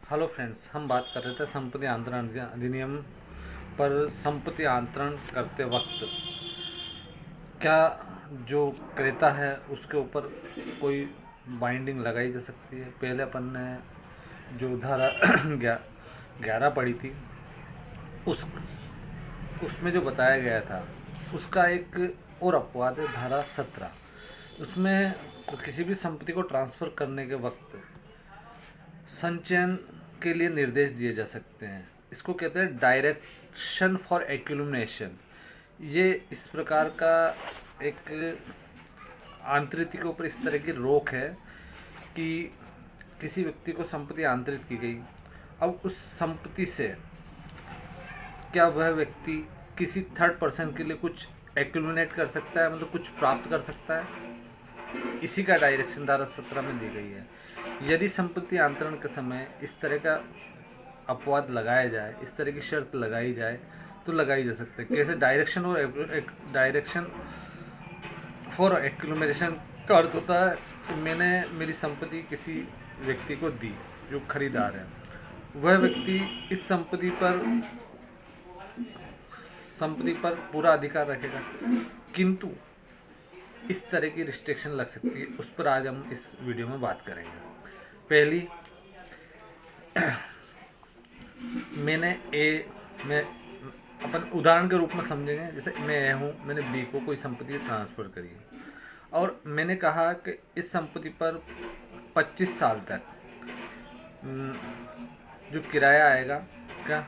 Hello friends, हम बात कर रहे थे संपत्ति अंतरण अधिनियम पर। संपत्ति अंतरण करते वक्त क्या जो क्रेता है उसके ऊपर कोई बाइंडिंग लगाई जा सकती है। पहले अपन ने जो धारा 11 पढ़ी थी, उस उसमें जो बताया गया था उसका एक और अपवाद है, धारा 17। उसमें किसी भी संपत्ति को ट्रांसफ़र करने के वक्त संचयन के लिए निर्देश दिए जा सकते हैं। इसको कहते हैं डायरेक्शन फॉर एक्यूमुलेशन। ये इस प्रकार का एक आंतरिक के ऊपर इस तरह की रोक है कि किसी व्यक्ति को संपत्ति आंतरित की गई, अब उस संपत्ति से क्या वह व्यक्ति किसी थर्ड पर्सन के लिए कुछ एक्यूमुलेट कर सकता है, मतलब कुछ प्राप्त कर सकता है। इसी का डायरेक्शन धारा 17 में दी गई है। यदि संपत्ति अंतरण के समय इस तरह का अपवाद लगाया जाए, इस तरह की शर्त लगाई जाए तो लगाई जा सकती है। कैसे? डायरेक्शन और डायरेक्शन फॉर एक्यूमुलेशन का अर्थ होता है कि मैंने मेरी संपत्ति किसी व्यक्ति को दी जो खरीदार है, वह व्यक्ति इस संपत्ति पर पूरा अधिकार रखेगा, किंतु इस तरह की रिस्ट्रिक्शन लग सकती है। उस पर आज हम इस वीडियो में बात करेंगे। पहली, मैं अपन उदाहरण के रूप में समझेंगे। जैसे मैं ए हूँ, मैंने बी को कोई संपत्ति ट्रांसफ़र करी है और मैंने कहा कि इस संपत्ति पर 25 साल तक जो किराया आएगा क्या,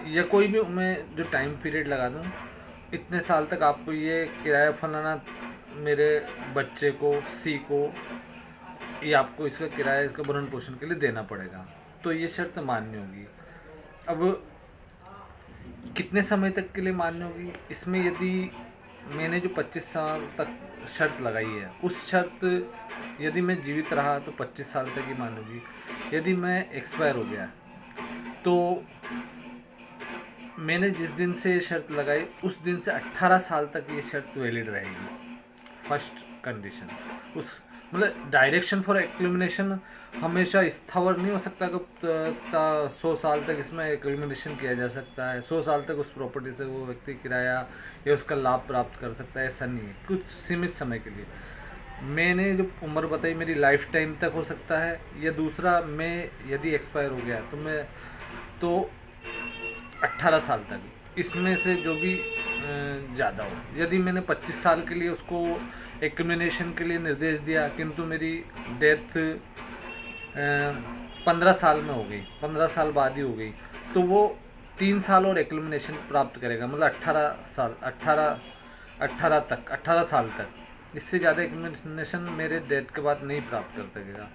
या कोई भी मैं जो टाइम पीरियड लगा दूँ, इतने साल तक आपको ये किराया फलाना मेरे बच्चे को सी को ये आपको इसका किराया, इसका भरण पोषण के लिए देना पड़ेगा। तो ये शर्त मान्य होगी। अब कितने समय तक के लिए मान्य होगी? इसमें यदि मैंने जो 25 साल तक शर्त लगाई है, उस शर्त यदि मैं जीवित रहा तो 25 साल तक ही मान्य होगी। यदि मैं एक्सपायर हो गया तो मैंने जिस दिन से ये शर्त लगाई उस दिन से 18 साल तक ये शर्त वैलिड रहेगी। फर्स्ट कंडीशन, उस मतलब डायरेक्शन फॉर एक्यूमुलेशन हमेशा स्थावर नहीं हो सकता कि 100 साल तक इसमें एक्यूमुलेशन किया जा सकता है। 100 साल तक उस प्रॉपर्टी से वो व्यक्ति किराया या उसका लाभ प्राप्त कर सकता है, ऐसा नहीं है। कुछ सीमित समय के लिए मैंने जो उम्र बताई मेरी लाइफ टाइम तक हो सकता है। या दूसरा, मैं यदि एक्सपायर हो गया तो 18 साल तक, इसमें से जो भी ज़्यादा हो। यदि मैंने 25 साल के लिए उसको एक्यूमुलेशन के लिए निर्देश दिया, किंतु मेरी डेथ 15 साल में हो गई, 15 साल बाद ही हो गई, तो वो 3 साल और एक्यूमुलेशन प्राप्त करेगा, मतलब 18 साल तक। इससे ज़्यादा एक्यूमुलेशन मेरे डेथ के बाद नहीं प्राप्त कर सकेगा।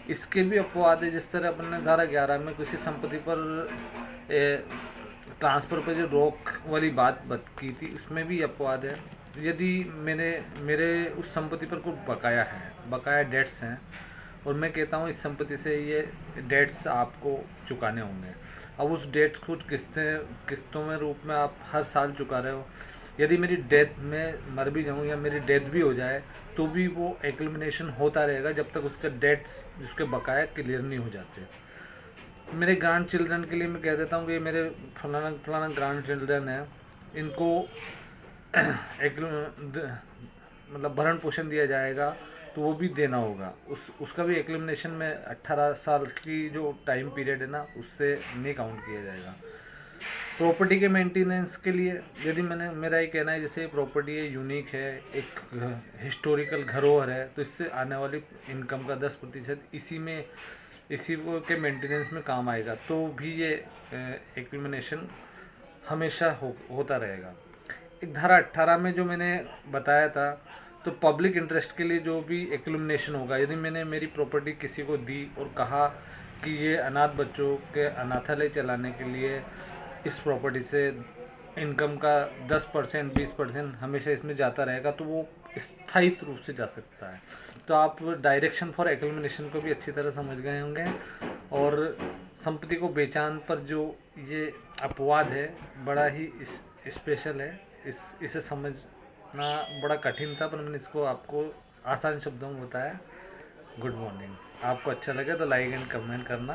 इसके भी अपवाद है। जिस तरह अपन ने धारा 11 में किसी संपत्ति पर ट्रांसफ़र पर जो रोक वाली बात की थी, उसमें भी अपवाद है। यदि मेरे उस संपत्ति पर कोई बकाया डेट्स हैं और मैं कहता हूँ इस संपत्ति से ये डेट्स आपको चुकाने होंगे, अब उस डेट्स को किस्तों में रूप में आप हर साल चुका रहे हो, यदि मेरी डेथ में मर भी जाऊँ या मेरी डेथ भी हो जाए तो भी वो एक्यूमुलेशन होता रहेगा जब तक उसके डेट्स, जिसके बकाया क्लियर नहीं हो जाते। मेरे ग्रैंड चिल्ड्रन के लिए मैं कह देता हूँ कि मेरे फलाना ग्रैंड चिल्ड्रन है, इनको एक मतलब भरण पोषण दिया जाएगा तो वो भी देना होगा। उसका भी एक्यूमुलेशन में 18 साल की जो टाइम पीरियड है ना, उससे नहीं काउंट किया जाएगा। प्रॉपर्टी के मेंटेनेंस के लिए यदि मेरा ये कहना है, जैसे प्रॉपर्टी है, यूनिक है, एक हिस्टोरिकल धरोहर है, तो इससे आने वाली इनकम का 10% इसी के मेंटेनेंस में काम आएगा, तो भी ये एक्यूमुलेशन हमेशा होता रहेगा। एक धारा 18 में जो मैंने बताया था, तो पब्लिक इंटरेस्ट के लिए जो भी एक्यूमुलेशन होगा, यदि मैंने मेरी प्रॉपर्टी किसी को दी और कहा कि ये अनाथ बच्चों के अनाथालय चलाने के लिए इस प्रॉपर्टी से इनकम का 10% 20% हमेशा इसमें जाता रहेगा, तो वो स्थायी रूप से जा सकता है। तो आप डायरेक्शन फॉर एक्यूमुलेशन को भी अच्छी तरह समझ गए होंगे। और संपत्ति को बेचान पर जो ये अपवाद है, बड़ा ही स्पेशल है। इसे समझना बड़ा कठिन था, पर मैंने इसको आपको आसान शब्दों में बताया। Good morning. आपको अच्छा लगे तो लाइक एंड कमेंट करना।